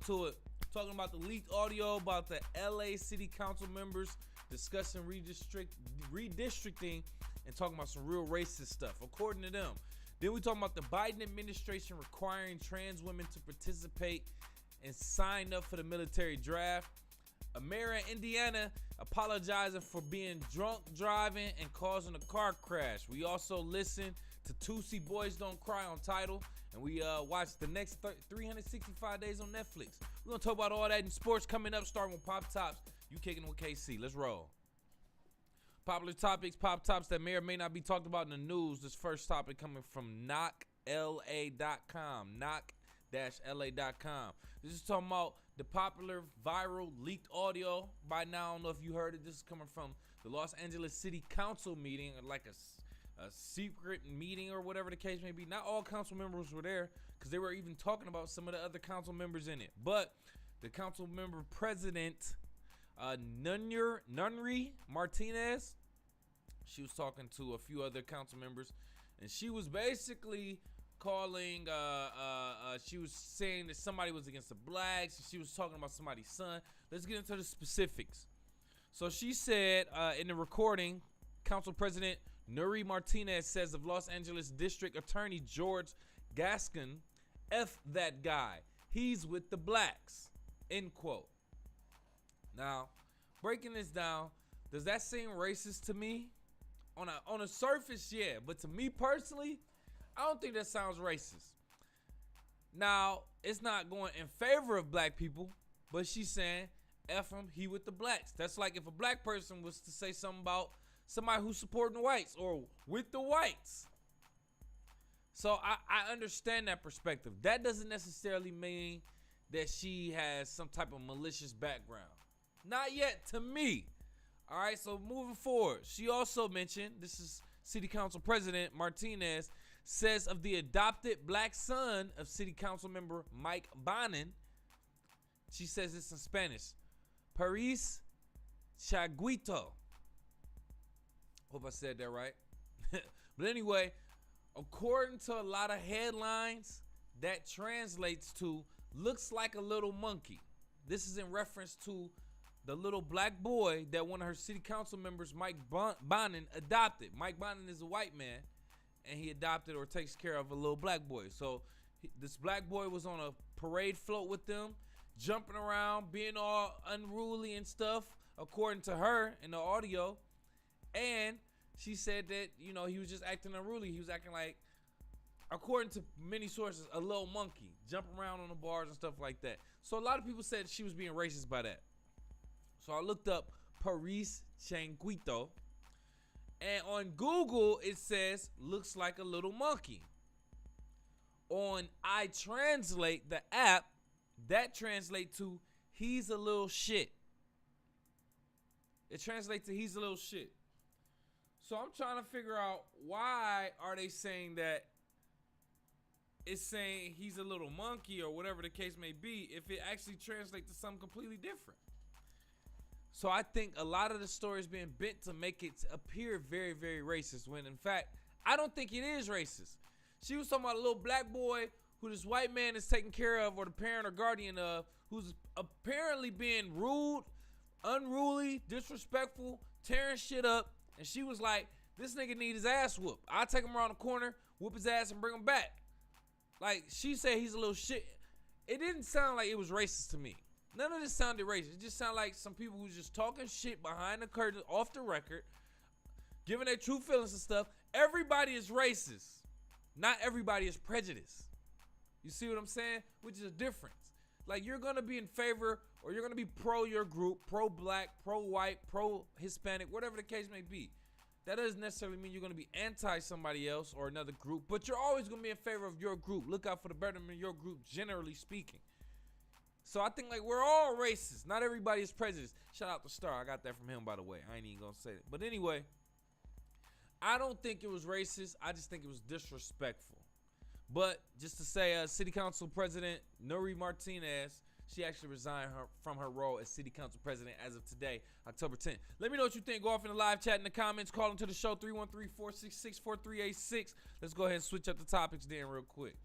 into it. Talking about the leaked audio about the LA City Council members discussing redistricting and talking about some real racist stuff, according to them. Then we talking about the Biden administration requiring trans women to participate and sign up for the military draft. A mayor in Indiana apologizing for being drunk driving and causing a car crash. We also listened to Tootsie Boys Don't Cry on Tidal, and we watched the next 365 days on Netflix. We're going to talk about all that in sports coming up, starting with Pop Tops. You kicking with KC. Let's roll. Popular topics, pop tops that may or may not be talked about in the news. This first topic coming from knockla.com. knock-la.com. This is talking about the popular viral leaked audio. By now, I don't know if you heard it. This is coming from the Los Angeles City Council meeting, or like a secret meeting or whatever the case may be. Not all council members were there because they were even talking about some of the other council members in it. But the Councilmember President Nury Martinez, she was talking to a few other council members, and she was basically calling she was saying that somebody was against the blacks. She was talking about somebody's son. Let's get into the specifics. So she said in the recording, Council President Nury Martinez says of Los Angeles District Attorney George Gascón, F that guy, he's with the blacks, end quote. Now, breaking this down, does that seem racist to me? On a surface, yeah, but to me personally, I don't think that sounds racist. Now, it's not going in favor of black people, but she's saying, F him, he with the blacks. That's like if a black person was to say something about somebody who's supporting the whites or with the whites. So I understand that perspective. That doesn't necessarily mean that she has some type of malicious background. Not yet to me. All right, so moving forward, she also mentioned, this is City Council President Martinez, says of the adopted black son of City Councilmember Mike Bonin. She says this in Spanish. Parece changuito. Hope I said that right. But anyway, according to a lot of headlines, that translates to looks like a little monkey. This is in reference to the little black boy that one of her city council members, Mike Bonin, adopted. Mike Bonin is a white man, and he adopted or takes care of a little black boy. So this black boy was on a parade float with them, jumping around, being all unruly and stuff, according to her in the audio. And she said that, you know, he was just acting unruly. He was acting like, according to many sources, a little monkey, jumping around on the bars and stuff like that. So a lot of people said she was being racist by that. So I looked up parece changuito, and on Google it says looks like a little monkey. On iTranslate, the app, that translates to he's a little shit. It translates to he's a little shit. So I'm trying to figure out, why are they saying that it's saying he's a little monkey or whatever the case may be, if it actually translates to something completely different. So I think a lot of the story is being bent to make it appear very, very racist, when in fact, I don't think it is racist. She was talking about a little black boy who this white man is taking care of, or the parent or guardian of, who's apparently being rude, unruly, disrespectful, tearing shit up. And she was like, this nigga need his ass whooped. I'll take him around the corner, whoop his ass, and bring him back. Like, she said he's a little shit. It didn't sound like it was racist to me. None of this sounded racist. It just sounded like some people who just talking shit behind the curtain, off the record, giving their true feelings and stuff. Everybody is racist. Not everybody is prejudiced. You see what I'm saying? Which is a difference. Like, you're going to be in favor, or you're going to be pro your group, pro-black, pro-white, pro-Hispanic, whatever the case may be. That doesn't necessarily mean you're going to be anti somebody else or another group, but you're always going to be in favor of your group. Look out for the betterment of your group, generally speaking. So I think, like, we're all racist. Not everybody is prejudiced. Shout out to Star. I got that from him, by the way. I ain't even going to say it. But anyway, I don't think it was racist. I just think it was disrespectful. But just to say, City Council President Nury Martinez, she actually resigned from her role as City Council President as of today, October 10th. Let me know what you think. Go off in the live chat in the comments. Call into the show, 313-466-4386. Let's go ahead and switch up the topics then real quick.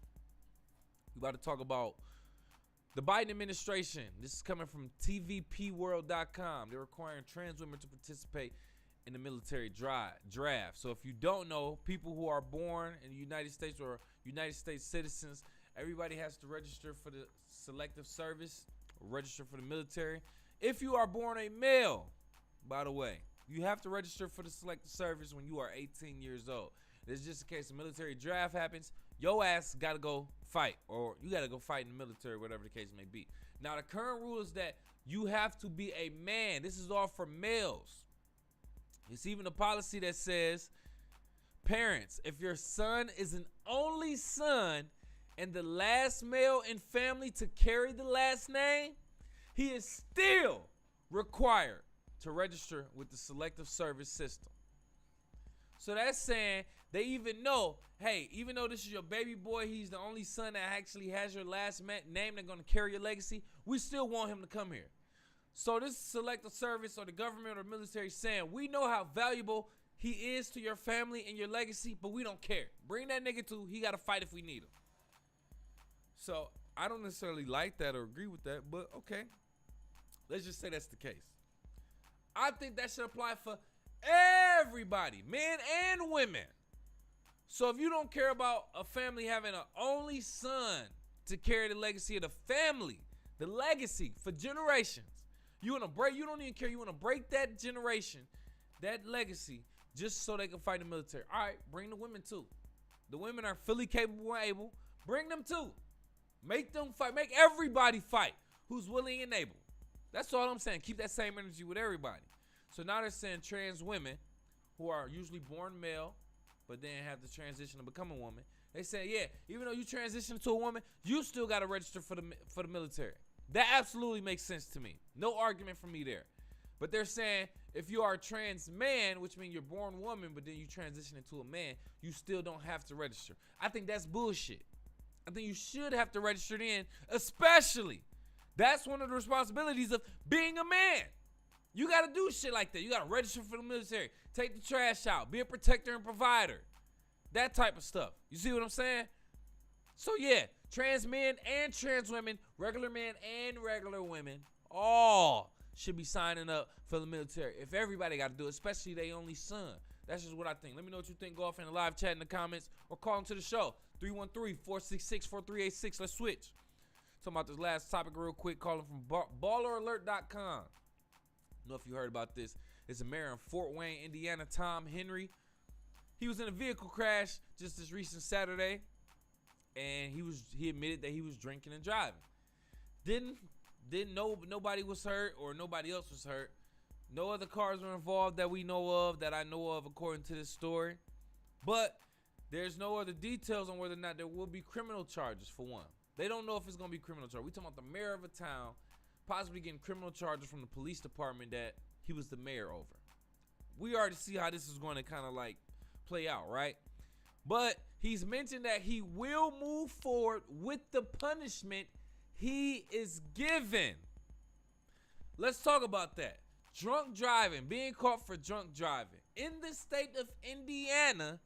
We about to talk about The Biden administration, this is coming from tvpworld.com. They're requiring trans women to participate in the military draft. So if you don't know, people who are born in the United States or United States citizens, everybody has to register for the Selective service, register for the military. If you are born a male, by the way, you have to register for the Selective service when you are 18 years old. This is just in case the military draft happens, your ass got to go fight, or you got to go fight in the military, whatever the case may be. Now, the current rule is that you have to be a man. This is all for males. It's even a policy that says, parents, if your son is an only son and the last male in family to carry the last name, he is still required to register with the Selective service system. So that's saying they even know, hey, even though this is your baby boy, he's the only son that actually has your last name that's going to carry your legacy, we still want him to come here. So this Selective service or the government or military saying, we know how valuable he is to your family and your legacy, but we don't care. Bring that nigga too. He got to fight if we need him. So I don't necessarily like that or agree with that, but okay. Let's just say that's the case. I think that should apply for everybody, men and women. So if you don't care about a family having an only son to carry the legacy of the family, the legacy for generations, you don't even care. You want to break that generation, that legacy, just so they can fight the military. All right, bring the women too. The women are fully capable and able. Bring them too. Make them fight. Make everybody fight who's willing and able. That's all I'm saying. Keep that same energy with everybody. So now they're saying trans women who are usually born male, but then have the transition to become a woman. They say, yeah, even though you transition to a woman, you still got to register for the military. That absolutely makes sense to me. No argument from me there. But they're saying if you are a trans man, which means you're born woman, but then you transition into a man, you still don't have to register. I think that's bullshit. I think you should have to register in, especially. That's one of the responsibilities of being a man. You got to do shit like that. You got to register for the military. Take the trash out. Be a protector and provider. That type of stuff. You see what I'm saying? So yeah, trans men and trans women, regular men and regular women, all should be signing up for the military. If everybody got to do it, especially their only son. That's just what I think. Let me know what you think. Go off in the live chat in the comments or call into the show. 313-466-4386. Let's switch. Talking about this last topic real quick. Calling from balleralert.com. I don't know if you heard about this. It's a mayor in Fort Wayne, Indiana, Tom Henry. He was in a vehicle crash just this recent Saturday, and he admitted that he was drinking and driving. Nobody was hurt or nobody else was hurt. No other cars were involved that we know of, that I know of, according to this story. But there's no other details on whether or not there will be criminal charges, for one. They don't know if it's going to be criminal charges. We talking about the mayor of a town possibly getting criminal charges from the police department that he was the mayor over. We already see how this is going to kind of like play out, right? But he's mentioned that he will move forward with the punishment he is given. Let's talk about that. Drunk driving, being caught for drunk driving. In the state of Indiana,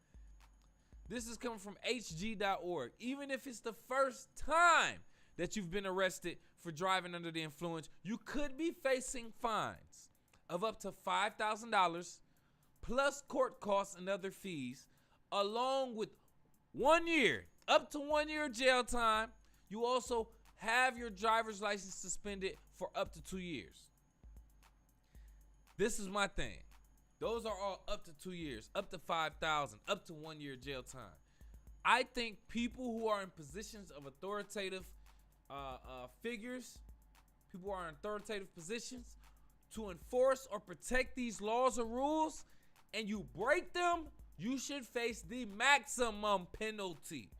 this is coming from hg.org. Even if it's the first time that you've been arrested for driving under the influence, you could be facing fines of up to $5,000 plus court costs and other fees, along with 1 year, up to 1 year jail time. You also have your driver's license suspended for up to 2 years. This is my thing. Those are all up to 2 years, up to $5,000, up to 1 year jail time. I think people who are in positions of authoritative figures, people who are in authoritative positions to enforce or protect these laws or rules, and you break them, you should face the maximum penalty.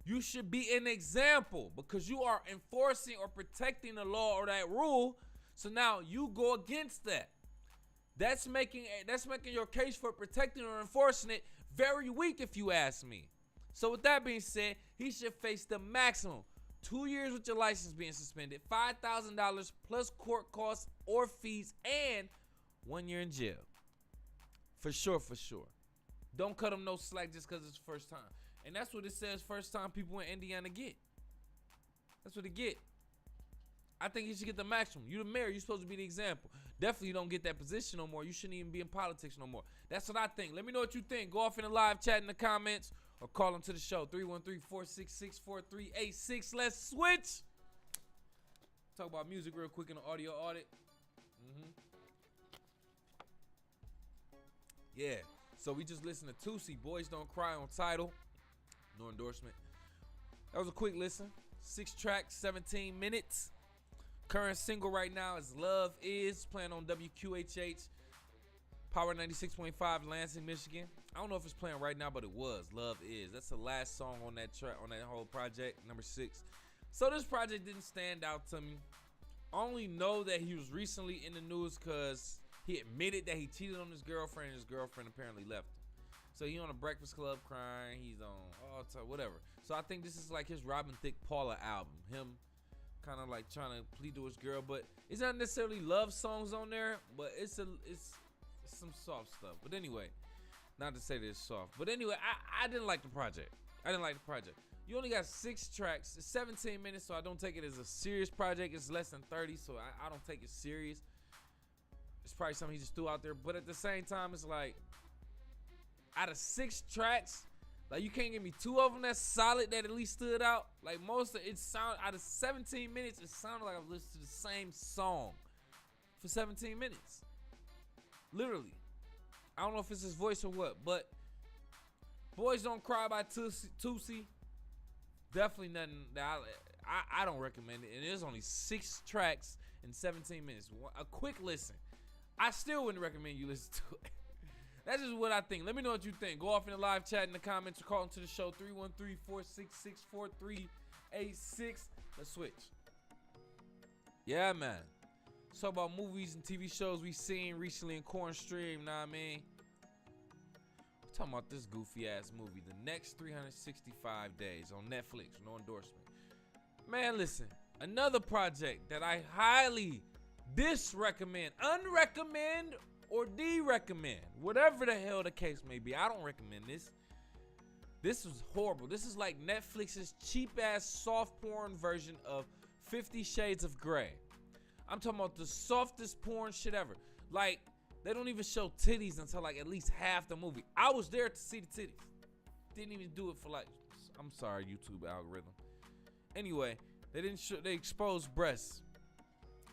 You should be an example because you are enforcing or protecting the law or that rule. So now you go against that. That's making your case for protecting or enforcing it very weak, if you ask me. So with that being said, he should face the maximum 2 years with your license being suspended, $5,000 plus court costs or fees, and 1 year in jail. For sure, for sure. Don't cut him no slack just because it's the first time. And that's what it says first time people in Indiana get. That's what they get. I think he should get the maximum. You the mayor. You're supposed to be the example. Definitely you don't get that position no more. You shouldn't even be in politics no more. That's what I think. Let me know what you think. Go off in the live chat in the comments or call into the show. 313-466-4386. Let's switch. Talk about music real quick in the audio audit. Yeah. So we just listened to Tootsie, Boys Don't Cry on Tidal. No endorsement. That was a quick listen. 6 tracks, 17 minutes. Current single right now is Love Is, playing on WQHH, Power 96.5, Lansing, Michigan. I don't know if it's playing right now, but it was. Love Is. That's the last song on that track, on that whole project, number 6. So this project didn't stand out to me. I only know that he was recently in the news because he admitted that he cheated on his girlfriend, and his girlfriend apparently left him. So he on a Breakfast Club crying. He's on all time, whatever. So I think this is like his Robin Thicke Paula album. Him kind of like trying to plead to his girl, but it's not necessarily love songs on there, but it's some soft stuff. But anyway, not to say that it's soft, but anyway, I didn't like the project. You only got 6 tracks. It's 17 minutes, so I don't take it as a serious project. It's less than 30, so I don't take it serious. It's probably something he just threw out there, but at the same time, it's like, out of 6 tracks, like, you can't give me 2 of them that's solid that at least stood out. Like, most of it sound out of 17 minutes, it sounded like I've listened to the same song for 17 minutes. Literally. I don't know if it's his voice or what, but Boys Don't Cry by Tootsie. Definitely nothing that I don't recommend it. And there's only 6 tracks in 17 minutes. A quick listen. I still wouldn't recommend you listen to it. That's just what I think. Let me know what you think. Go off in the live chat in the comments or call into the show 313-466-4386. Let's switch. Yeah, man. Let's talk about movies and TV shows we seen recently in Corn Stream, know what I mean? We're talking about this goofy ass movie, The Next 365 Days on Netflix. No endorsement. Man, listen. Another project that I highly disrecommend, unrecommend, or de-recommend, whatever the hell the case may be. I don't recommend this. This was horrible. This is like Netflix's cheap-ass soft porn version of 50 Shades of Grey. I'm talking about the softest porn shit ever. Like, they don't even show titties until like at least half the movie. I was there to see the titties. Didn't even do it for like, I'm sorry, YouTube algorithm. Anyway, they exposed breasts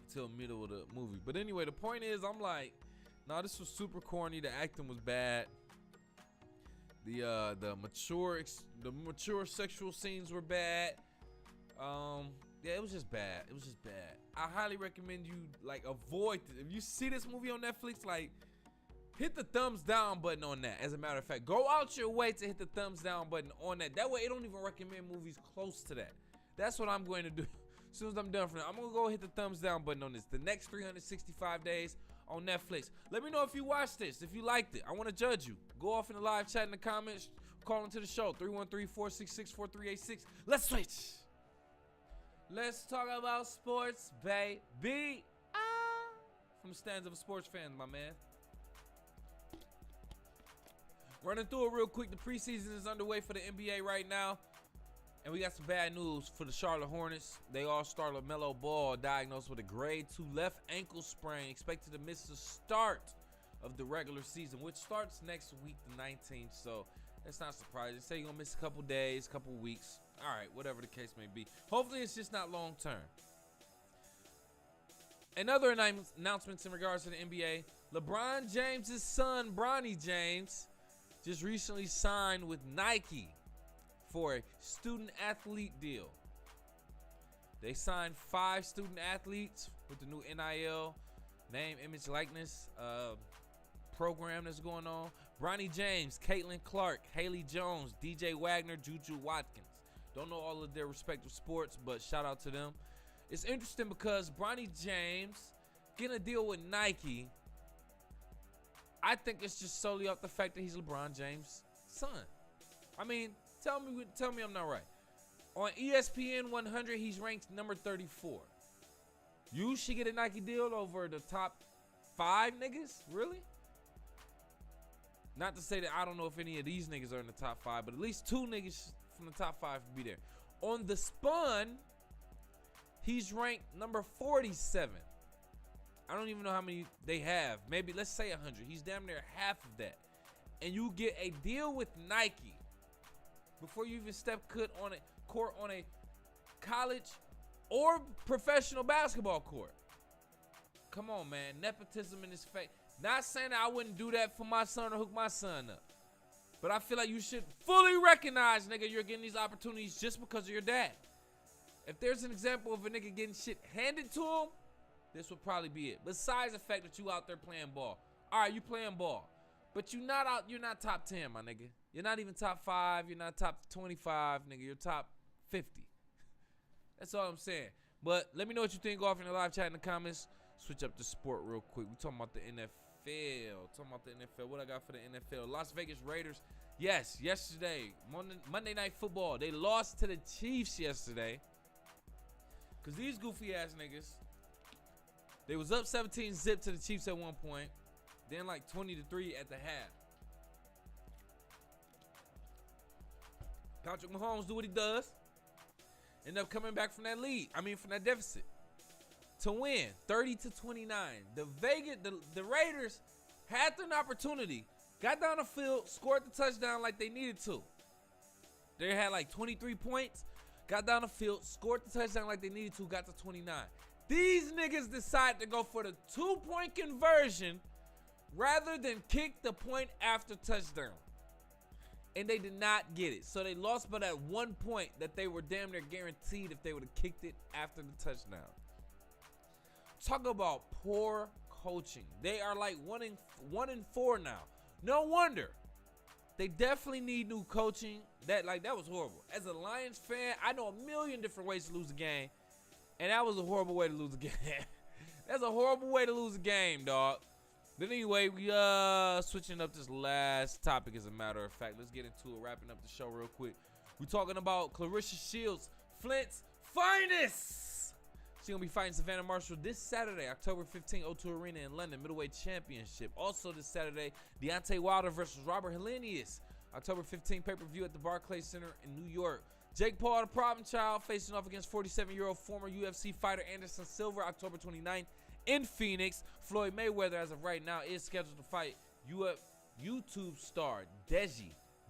until middle of the movie. But anyway, the point is, I'm like, nah, this was super corny. The acting was bad. The mature sexual scenes were bad. Yeah, it was just bad. I highly recommend you like avoid it. If you see this movie on Netflix, like hit the thumbs down button on that. As a matter of fact, go out your way to hit the thumbs down button on that. That way, it don't even recommend movies close to that. That's what I'm going to do. As soon as I'm done for now, I'm gonna go hit the thumbs down button on this. The Next 365 Days on Netflix. Let me know if you watched this, if you liked it. I want to judge you. Go off in the live chat in the comments. Call into the show 313-466-4386. Let's switch. Let's talk about sports, baby. From the stands of a sports fan, my man. Running through it real quick. The preseason is underway for the NBA right now. And we got some bad news for the Charlotte Hornets. They all-star LaMelo Ball diagnosed with a grade 2 left ankle sprain, expected to miss the start of the regular season, which starts next week, the 19th. So that's not surprising. Say you're going to miss a couple days, couple weeks. All right, whatever the case may be. Hopefully it's just not long term. And other announcements in regards to the NBA. LeBron James' son, Bronny James, just recently signed with Nike for a student athlete deal. They signed 5 student athletes with the new NIL, name, image, likeness program that's going on. Bronny James, Caitlin Clark, Haley Jones, DJ Wagner, Juju Watkins. Don't know all of their respective sports, but shout out to them. It's interesting because Bronny James getting a deal with Nike, I think it's just solely off the fact that he's LeBron James' son. I mean, tell me I'm not right. On ESPN 100, he's ranked number 34. You should get a Nike deal over the top 5 niggas? Really? Not to say that I don't know if any of these niggas are in the top 5, but at least 2 niggas from the top 5 would be there. On The Spun, He's ranked number 47. I don't even know how many they have. Maybe, let's say 100. He's damn near half of that. And you get a deal with Nike before you even step foot on a court on a college or professional basketball court. Come on, man. Nepotism in his face. Not saying that I wouldn't do that for my son or hook my son up. But I feel like you should fully recognize, nigga, you're getting these opportunities just because of your dad. If there's an example of a nigga getting shit handed to him, this would probably be it. Besides the fact that you out there playing ball. All right, you playing ball. But you're not top 10, my nigga. You're not even top 5. You're not top 25, nigga. You're top 50. That's all I'm saying. But let me know what you think off in the live chat in the comments. Switch up the sport real quick. We talking about the NFL. What I got for the NFL? Las Vegas Raiders. Yes, yesterday, Monday Night Football. They lost to the Chiefs yesterday. Because these goofy ass niggas, they was up 17-0 to the Chiefs at one point. Then like 20-3 at the half. Patrick Mahomes do what he does. End up coming back from that lead. From that deficit. To win 30-29. The Raiders had an opportunity. Got down the field, scored the touchdown like they needed to. They had like 23 points. Got down the field, scored the touchdown like they needed to, got to 29. These niggas decided to go for the 2-point conversion rather than kick the point after touchdown. And they did not get it. So they lost by that 1 point that they were damn near guaranteed if they would have kicked it after the touchdown. Talk about poor coaching. They are like 1-4 now. No wonder. They definitely need new coaching. That was horrible. As a Lions fan, I know a million different ways to lose a game. And that was a horrible way to lose a game. That's a horrible way to lose a game, dog. But anyway, we switching up this last topic as a matter of fact. Let's get into it, wrapping up the show real quick. We're talking about Clarissa Shields, Flint's finest. She's going to be fighting Savannah Marshall this Saturday, October 15th, O2 Arena in London, middleweight championship. Also this Saturday, Deontay Wilder versus Robert Helenius, October 15th, pay-per-view at the Barclays Center in New York. Jake Paul, the problem child, facing off against 47-year-old former UFC fighter Anderson Silva, October 29th in Phoenix. Floyd Mayweather, as of right now, is scheduled to fight YouTube star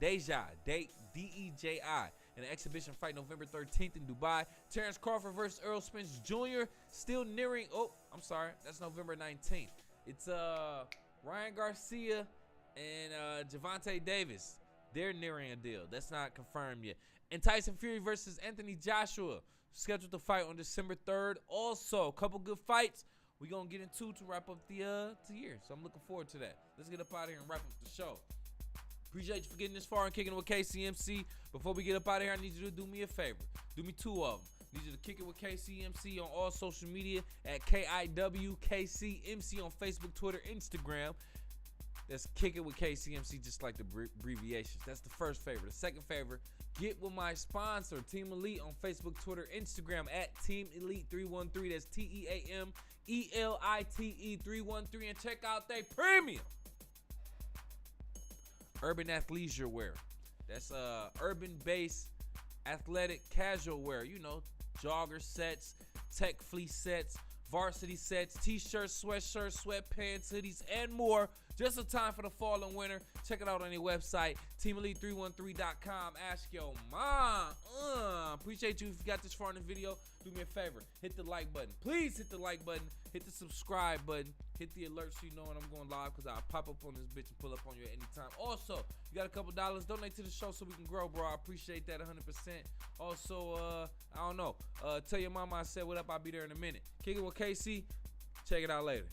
Deja, D-E-J-I, in an exhibition fight November 13th in Dubai. Terrence Crawford versus Errol Spence Jr. still nearing. Oh, I'm sorry. That's November 19th. It's Ryan Garcia and Javante Davis. They're nearing a deal. That's not confirmed yet. And Tyson Fury versus Anthony Joshua, scheduled to fight on December 3rd. Also, a couple good fights we're going to get into to wrap up the year. So I'm looking forward to that. Let's get up out of here and wrap up the show. Appreciate you for getting this far and kicking it with KCMC. Before we get up out of here, I need you to do me a favor. Do me two of them. I need you to kick it with KCMC on all social media at KIWKCMC on Facebook, Twitter, Instagram. That's Kick It with KCMC, just like the abbreviations. That's the first favor. The second favor, get with my sponsor, Team Elite, on Facebook, Twitter, Instagram at Team Elite 313. That's TEAMELITE 313. And check out their premium urban athleisure wear. That's urban-based athletic casual wear. You know, jogger sets, tech fleece sets, varsity sets, t-shirts, sweatshirts, sweatpants, hoodies, and more. Just in time for the fall and winter. Check it out on their website, teamelite313.com. Ask your mom. Appreciate you if you got this far in the video. Do me a favor. Hit the like button. Please hit the like button. Hit the subscribe button. Hit the alert so you know when I'm going live, because I'll pop up on this bitch and pull up on you at any time. Also, you got a couple dollars, donate to the show so we can grow, bro. I appreciate that 100%. Also, I don't know. Tell your mama I said what up. I'll be there in a minute. Kick it with KC. Check it out later.